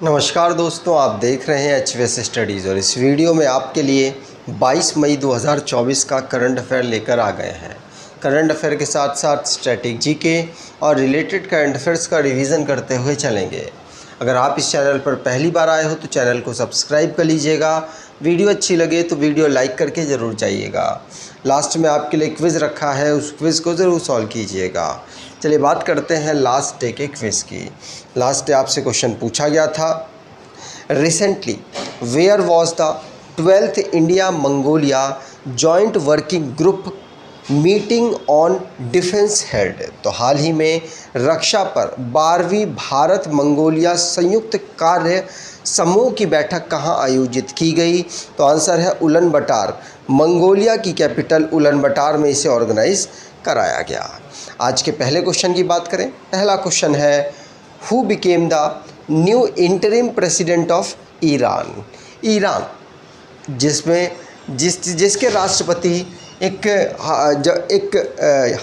नमस्कार दोस्तों, आप देख रहे हैं एचवीएस स्टडीज़ और इस वीडियो में आपके लिए 22 मई 2024 का करंट अफेयर लेकर आ गए हैं। करंट अफेयर के साथ साथ स्ट्रैटेजी के और रिलेटेड करंट अफेयर्स का रिवीजन करते हुए चलेंगे। अगर आप इस चैनल पर पहली बार आए हो तो चैनल को सब्सक्राइब कर लीजिएगा। वीडियो अच्छी लगे तो वीडियो लाइक करके ज़रूर जाइएगा। लास्ट में आपके लिए क्विज़ रखा है, उस क्विज़ को ज़रूर सॉल्व कीजिएगा। चलिए बात करते हैं लास्ट डे के क्विज़ की। लास्ट डे आपसे क्वेश्चन पूछा गया था, recently where was the 12th India Mongolia joint working group meeting on defence held. तो हाल ही में रक्षा पर 12वीं भारत मंगोलिया संयुक्त कार्य समूह की बैठक कहाँ आयोजित की गई? तो आंसर है उलन बटार। मंगोलिया की कैपिटल उलन बटार में इसे ऑर्गेनाइज कराया गया। आज के पहले क्वेश्चन की बात करें। पहला क्वेश्चन है, who became the new interim president of Iran? Iran जिसके राष्ट्रपति एक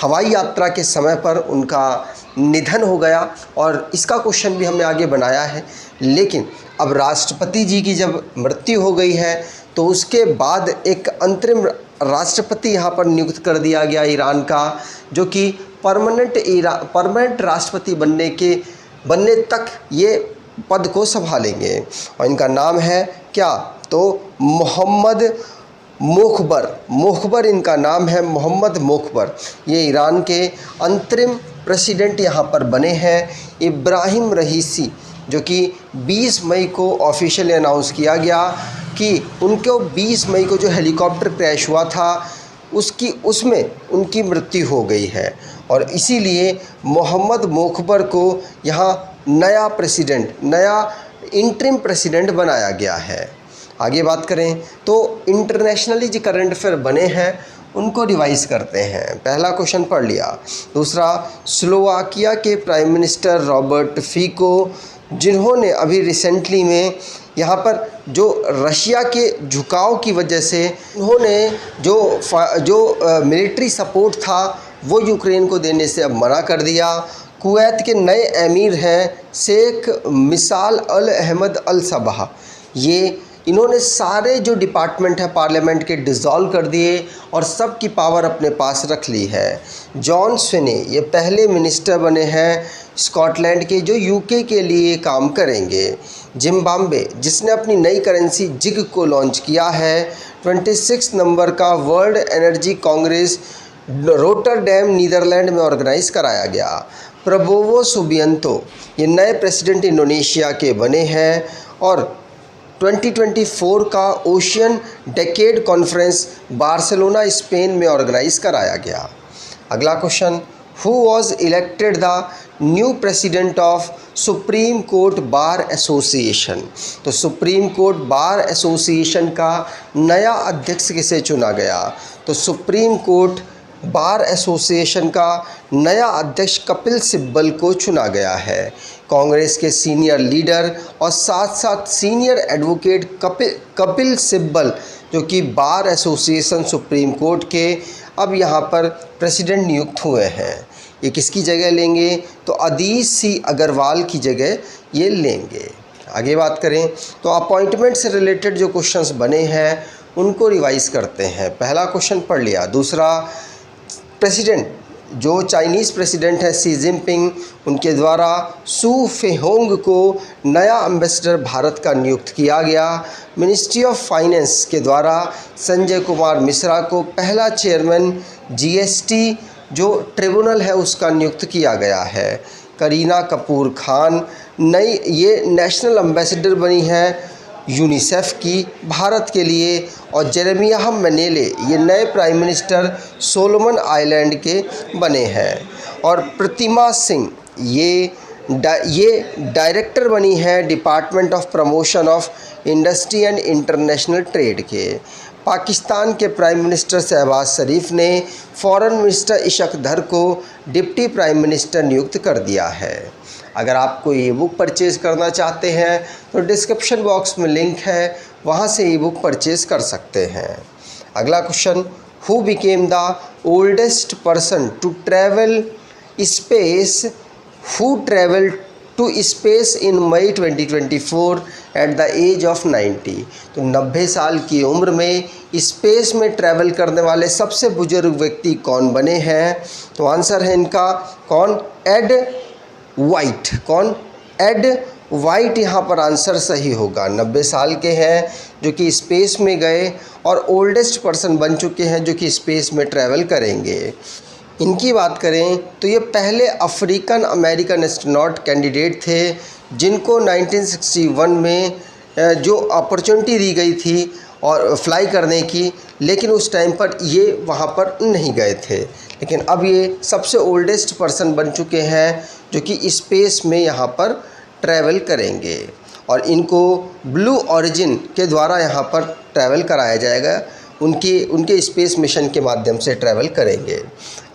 हवाई यात्रा के समय पर उनका निधन हो गया, और इसका क्वेश्चन भी हमने आगे बनाया है। लेकिन अब राष्ट्रपति जी की जब मृत्यु हो गई है तो उसके बाद एक अंतरिम राष्ट्रपति यहाँ पर नियुक्त कर दिया गया ईरान का, जो कि परमानेंट राष्ट्रपति बनने तक ये पद को संभालेंगे। और इनका नाम है क्या? तो मोहम्मद मोखबर इनका नाम है, मोहम्मद मोखबर। ये ईरान के अंतरिम प्रेसिडेंट यहाँ पर बने हैं। इब्राहिम रईसी, जो कि 20 मई को ऑफिशियली अनाउंस किया गया कि उनको 20 मई को जो हेलीकॉप्टर क्रैश हुआ था उसमें उनकी मृत्यु हो गई है, और इसीलिए मोहम्मद मोखबर को यहाँ नया इंटरिम प्रेसिडेंट बनाया गया है। आगे बात करें तो इंटरनेशनली जो करंट अफेयर बने हैं उनको रिवाइज करते हैं। पहला क्वेश्चन पढ़ लिया। दूसरा, स्लोवाकिया के प्राइम मिनिस्टर रॉबर्ट फीको, जिन्होंने अभी रिसेंटली में यहाँ पर जो रशिया के झुकाव की वजह से उन्होंने जो मिलिट्री सपोर्ट था वो यूक्रेन को देने से अब मना कर दिया। कुवैत के नए अमीर हैं शेख मिसाल अल अहमद अल सबह। इन्होंने सारे जो डिपार्टमेंट है पार्लियामेंट के डिज़ोल्व कर दिए और सब की पावर अपने पास रख ली है। जॉन स्विनी ये पहले मिनिस्टर बने हैं स्कॉटलैंड के, जो यूके के लिए काम करेंगे। जिम्बाब्वे, जिसने अपनी नई करेंसी जिग को लॉन्च किया है। 26 नंबर का World Energy Congress Rotterdam Netherlands में ऑर्गेनाइज कराया गया। प्रबोवो सुबियांतो ये नए प्रेसिडेंट इंडोनेशिया के बने हैं, और 2024 का ocean decade conference Barcelona Spain में ऑर्गेनाइज कराया गया। अगला question, who was elected the new president of supreme court bar association? तो सुप्रीम कोर्ट बार एसोसिएशन का नया अध्यक्ष किसे चुना गया? तो सुप्रीम कोर्ट बार एसोसिएशन का नया अध्यक्ष कपिल सिब्बल को चुना गया है। कांग्रेस के सीनियर लीडर और साथ साथ सीनियर एडवोकेट कपिल सिब्बल, जो कि बार एसोसिएशन सुप्रीम कोर्ट के अब यहाँ पर प्रेसिडेंट नियुक्त हुए हैं। ये किसकी जगह लेंगे? तो अदीश सी अग्रवाल की जगह ये लेंगे। आगे बात करें तो अपॉइंटमेंट से रिलेटेड जो क्वेश्चंस बने हैं उनको रिवाइज करते हैं। पहला क्वेश्चन पढ़ लिया। दूसरा, प्रेसिडेंट जो चाइनीज़ प्रेसिडेंट है शी जिनपिंग, उनके द्वारा सू फेहोंग को नया एम्बेसडर भारत का नियुक्त किया गया। मिनिस्ट्री ऑफ फाइनेंस के द्वारा संजय कुमार मिश्रा को पहला चेयरमैन जीएसटी जो ट्रिब्यूनल है उसका नियुक्त किया गया है। करीना कपूर खान ये नेशनल एम्बेसडर बनी है यूनिसेफ की भारत के लिए, और जेरेमिया मनेले ये नए प्राइम मिनिस्टर सोलोमन आइलैंड के बने हैं। और प्रतिमा सिंह ये डायरेक्टर बनी है department of promotion of industry and international trade के। पाकिस्तान के प्राइम मिनिस्टर शहबाज शरीफ ने फॉरेन मिनिस्टर इशक दर को डिप्टी प्राइम मिनिस्टर नियुक्त कर दिया है। अगर आपको ये बुक परचेज़ करना चाहते हैं तो डिस्क्रिप्शन बॉक्स में लिंक है, वहाँ से ई बुक परचेज़ कर सकते हैं। अगला question, who became the oldest person to travel space who travel to space in May 2024 at the age of 90। तो 90 साल की उम्र में स्पेस में ट्रैवल करने वाले सबसे बुजुर्ग व्यक्ति कौन बने हैं? तो आंसर है इनका कौन? Ed White. कौन? एड वाइट यहाँ पर आंसर सही होगा। 90 साल के हैं जो कि स्पेस में गए और ओल्डेस्ट पर्सन बन चुके हैं जो कि स्पेस में ट्रैवल करेंगे। इनकी बात करें तो ये पहले अफ्रीकन अमेरिकन एस्ट्रोनॉट कैंडिडेट थे जिनको 1961 में जो अपॉर्चुनिटी दी गई थी और फ्लाई करने की, लेकिन उस टाइम पर ये वहाँ पर नहीं गए थे। लेकिन अब ये सबसे ओल्डेस्ट पर्सन बन चुके हैं जो कि स्पेस में यहाँ पर ट्रैवल करेंगे और इनको ब्लू ऑरिजिन के द्वारा यहाँ पर ट्रैवल कराया जाएगा। उनके स्पेस मिशन के माध्यम से ट्रैवल करेंगे।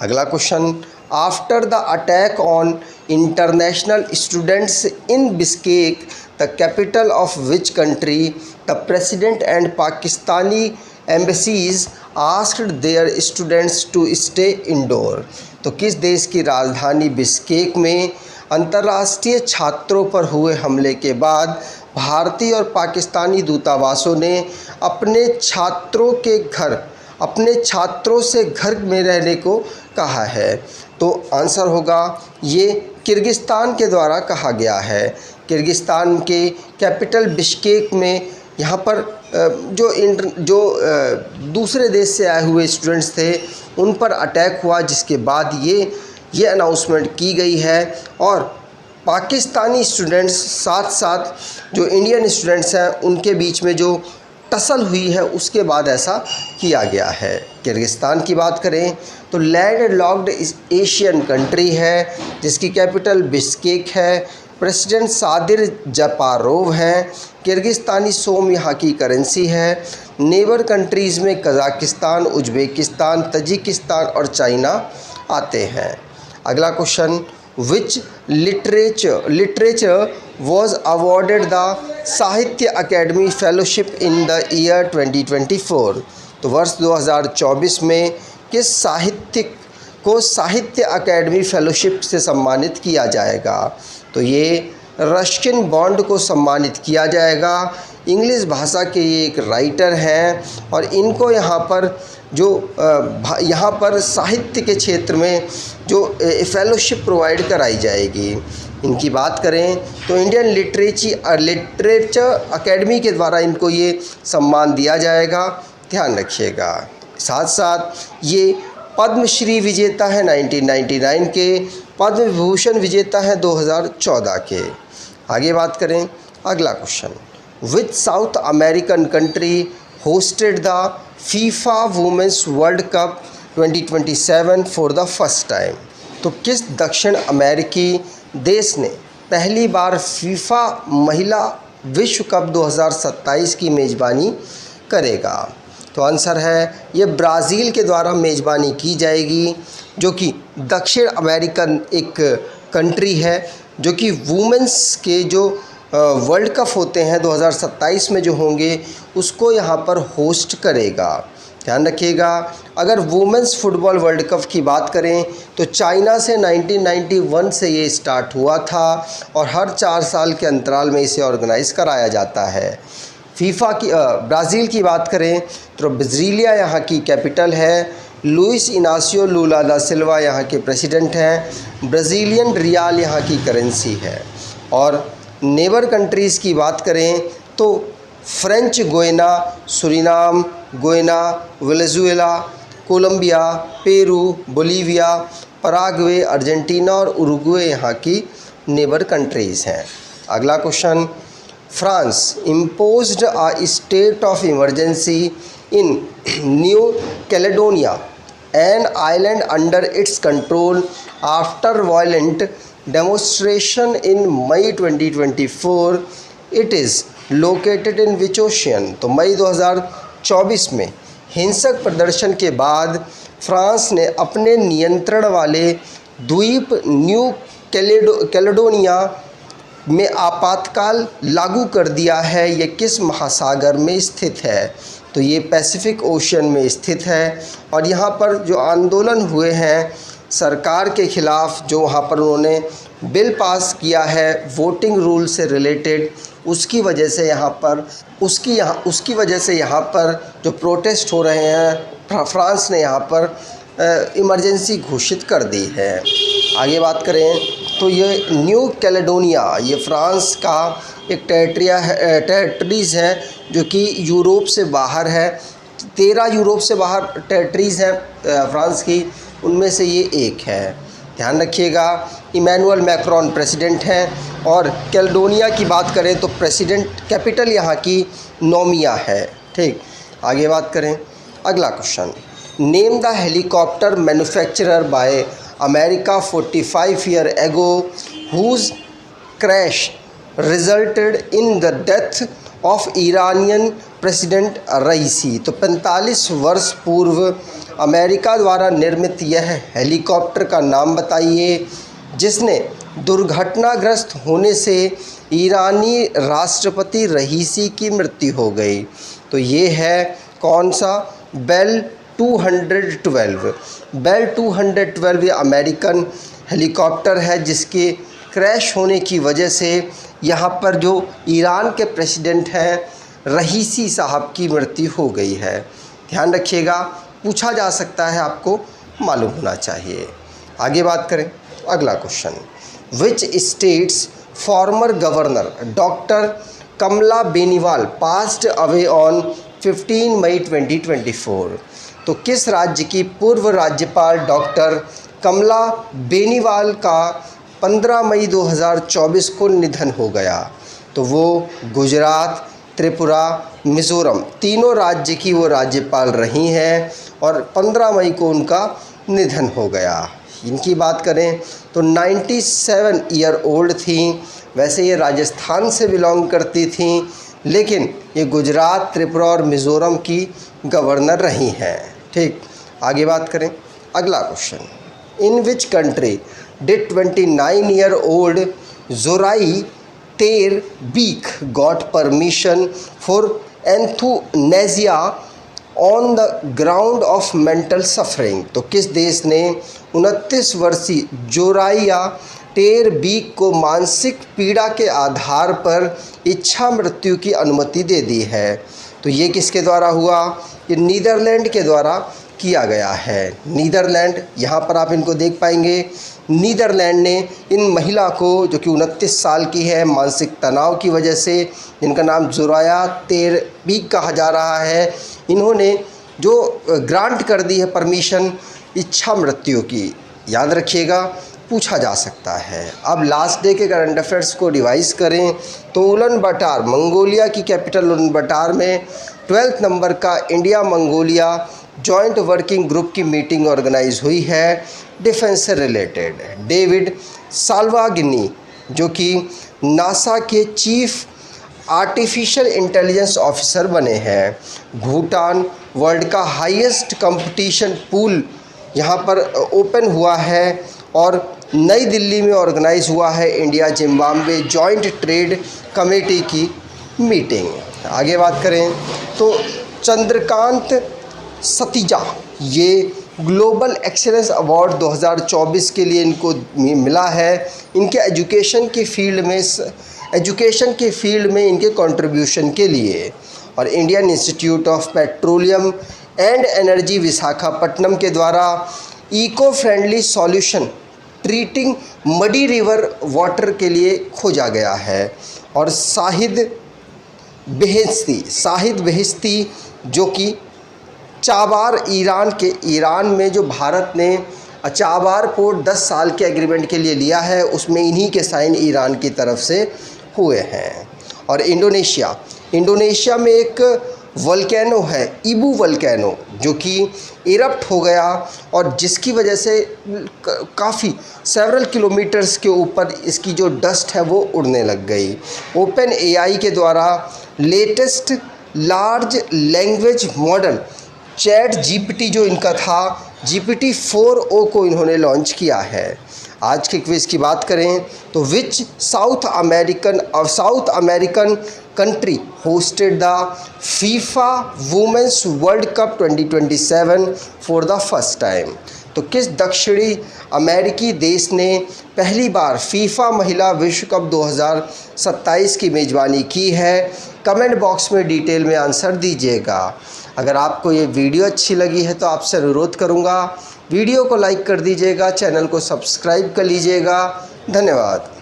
अगला question, after the attack on international students in Bishkek the capital of which country the president and Pakistani embassies asked their students to stay indoor. तो किस देश की राजधानी बिश्केक में अंतर्राष्ट्रीय छात्रों पर हुए हमले के बाद भारतीय और पाकिस्तानी दूतावासों ने अपने छात्रों से घर में रहने को कहा है? तो आंसर होगा ये किर्गिस्तान के द्वारा कहा गया है। किर्गिस्तान के कैपिटल बिश्केक में यहाँ पर जो दूसरे देश से आए हुए स्टूडेंट्स थे उन पर अटैक हुआ, जिसके बाद ये अनाउंसमेंट की गई है और पाकिस्तानी स्टूडेंट्स साथ साथ जो इंडियन स्टूडेंट्स हैं उनके बीच में जो टसल हुई है उसके बाद ऐसा किया गया है। किर्गिस्तान की बात करें तो लैंड लॉक्ड एशियन कंट्री है जिसकी कैपिटल बिश्केक है। प्रेसिडेंट सादिर जपारोव हैं। किर्गिस्तानी सोम यहाँ की करेंसी है। नेबर कंट्रीज़ में कज़ाकिस्तान, उज़्बेकिस्तान, तजिकिस्तान और चाइना आते हैं। अगला question, which literature was awarded the Sahitya Akademi fellowship in the year 2024। तो वर्ष 2024 में किस साहित्यिक को साहित्य अकेडमी फेलोशिप से सम्मानित किया जाएगा? तो ये रस्किन बॉन्ड को सम्मानित किया जाएगा। इंग्लिश भाषा के ये एक राइटर हैं और इनको यहाँ पर साहित्य के क्षेत्र में जो फेलोशिप प्रोवाइड कराई जाएगी। इनकी बात करें तो इंडियन लिटरेचर अकेडमी के द्वारा इनको ये सम्मान दिया जाएगा, ध्यान रखिएगा। साथ साथ ये पद्मश्री विजेता है 1999 के, पद्म विभूषण विजेता है 2014 के। आगे बात करें, अगला question, which South American country hosted the FIFA women's world cup 2027 for the first time? तो किस दक्षिण अमेरिकी देश ने पहली बार फीफा महिला विश्व कप 2027 की मेज़बानी करेगा? तो आंसर है ये ब्राज़ील के द्वारा मेज़बानी की जाएगी, जो कि दक्षिण अमेरिकन एक कंट्री है जो कि वुमेंस के जो वर्ल्ड कप होते हैं 2027 में जो होंगे उसको यहाँ पर होस्ट करेगा। ध्यान रखिएगा। अगर वुमेंस फुटबॉल वर्ल्ड कप की बात करें तो चाइना से 1991 से ये स्टार्ट हुआ था और हर 4 साल के अंतराल में इसे ऑर्गेनाइज़ कराया जाता है। फीफा की ब्राज़ील की बात करें तो ब्राज़ीलिया यहाँ की कैपिटल है। लुइस इनासियो लूला दा सिल्वा यहाँ के प्रेसिडेंट हैं। ब्राज़ीलियन रियाल यहाँ की करेंसी है। और नेबर कंट्रीज़ की बात करें तो French Guiana, Suriname, Guyana, Venezuela, Colombia, Peru, Bolivia, Paraguay, Argentina और उरुग्वे यहाँ की नेबर कंट्रीज़ हैं। अगला question, France imposed a state of emergency in New Caledonia an island under its control after violent demonstration in May 2024। It is located in which ocean? तो May 2024 में हिंसक प्रदर्शन के बाद फ्रांस ने अपने नियंत्रण वाले द्वीप न्यू कैलेडोनिया में आपातकाल लागू कर दिया है। ये किस महासागर में स्थित है? तो ये पैसिफिक ओशियन में स्थित है। और यहाँ पर जो आंदोलन हुए हैं सरकार के ख़िलाफ़, जो वहाँ पर उन्होंने बिल पास किया है वोटिंग रूल से रिलेटेड, उसकी वजह से यहाँ पर जो प्रोटेस्ट हो रहे हैं, फ्रांस ने यहाँ पर इमरजेंसी घोषित कर दी है। आगे बात करें तो ये न्यू कैलेडोनिया, ये फ्रांस का एक टेरिटरीज़ है जो कि यूरोप से बाहर है। 13 यूरोप से बाहर टेरिटरीज़ हैं फ्रांस की, उनमें से ये एक है। ध्यान रखिएगा, इमैनुअल मैक्रोन प्रेसिडेंट हैं। और कैलेडोनिया की बात करें तो प्रेसिडेंट कैपिटल यहाँ की नोमिया है। ठीक, आगे बात करें। अगला question, name the helicopter manufacturer by America 45 year ago whose crash resulted in the death of Iranian president Raisi. तो 45 वर्ष पूर्व अमेरिका द्वारा निर्मित यह हेलीकॉप्टर का नाम बताइए जिसने दुर्घटनाग्रस्त होने से ईरानी राष्ट्रपति रईसी की मृत्यु हो गई। तो ये है कौन सा? बेल 212। बेल 212 ये अमेरिकन हेलीकॉप्टर है जिसके क्रैश होने की वजह से यहाँ पर जो ईरान के प्रेसिडेंट हैं रईसी साहब की मृत्यु हो गई है। ध्यान रखिएगा, पूछा जा सकता है, आपको मालूम होना चाहिए। आगे बात करें। अगला question, which state's former governor doctor Kamla Beniwal passed away on 15 May 2024। तो किस राज्य की पूर्व राज्यपाल डॉक्टर कमला बेनीवाल का 15 मई 2024 को निधन हो गया? तो वो गुजरात, त्रिपुरा, मिज़ोरम तीनों राज्य की वो राज्यपाल रही हैं और 15 मई को उनका निधन हो गया। इनकी बात करें तो 97 ईयर ओल्ड थी। वैसे ये राजस्थान से बिलोंग करती थी, लेकिन ये गुजरात, त्रिपुरा और मिज़ोरम की गवर्नर रही हैं। ठीक, आगे बात करें। अगला question, in which country did 29 year old Zoraya ter Beek got permission for euthanasia on the ground of mental suffering? तो किस देश ने 29 वर्षीय जोराइया टेर बीक को मानसिक पीड़ा के आधार पर इच्छा मृत्यु की अनुमति दे दी है? तो ये किसके द्वारा हुआ? ये नीदरलैंड के द्वारा किया गया है। नीदरलैंड, यहाँ पर आप इनको देख पाएंगे, नीदरलैंड ने इन महिला को जो कि 29 साल की है, मानसिक तनाव की वजह से, जिनका नाम जोराया तेरबीक कहा जा रहा है, इन्होंने जो ग्रांट कर दी है परमिशन इच्छा मृत्यु की। याद रखिएगा, पूछा जा सकता है। अब लास्ट डे के करंट अफेयर्स को रिवाइज़ करें तो उलन बटार, मंगोलिया की कैपिटल उलन बटार में 12th नंबर का India Mongolia joint working group की मीटिंग ऑर्गेनाइज हुई है डिफेंस से रिलेटेड। डेविड साल्वागिनी जो कि नासा के चीफ आर्टिफिशियल इंटेलिजेंस ऑफिसर बने हैं। भूटान वर्ल्ड का हाईएस्ट कंपटीशन पूल यहाँ पर ओपन हुआ है और नई दिल्ली में ऑर्गेनाइज हुआ है India Zimbabwe joint trade committee की मीटिंग। आगे बात करें तो चंद्रकांत सतीजा, ये ग्लोबल एक्सीलेंस अवार्ड 2024 के लिए इनको मिला है। इनके एजुकेशन के फील्ड में इनके कंट्रीब्यूशन के लिए। और Indian Institute of Petroleum and Energy Visakhapatnam के द्वारा eco friendly solution treating muddy river water के लिए खोजा गया है। और शाहिद बेहिश्ती जो कि चाबार ईरान में जो भारत ने चाबार पोर्ट 10 साल के एग्रीमेंट के लिए लिया है, उसमें इन्हीं के साइन ईरान की तरफ से हुए हैं। और इंडोनेशिया में एक वोल्केनो है, इबू वोल्केनो, जो कि इरप्ट हो गया और जिसकी वजह से काफ़ी सेवरल किलोमीटर्स के ऊपर इसकी जो डस्ट है वो उड़ने लग गई। ओपन एआई के द्वारा latest large language model chat GPT जो इनका था, GPT 4o को इन्होंने लॉन्च किया है। आज के क्विज़ की बात करें तो which South American country hosted the FIFA women's world cup 2027 for the first time? तो तो किस दक्षिणी अमेरिकी देश ने पहली बार फीफा महिला विश्व कप 2027 की मेज़बानी की है? कमेंट बॉक्स में डिटेल में आंसर दीजिएगा। अगर आपको ये वीडियो अच्छी लगी है तो आपसे अनुरोध करूँगा वीडियो को लाइक कर दीजिएगा, चैनल को सब्सक्राइब कर लीजिएगा। धन्यवाद।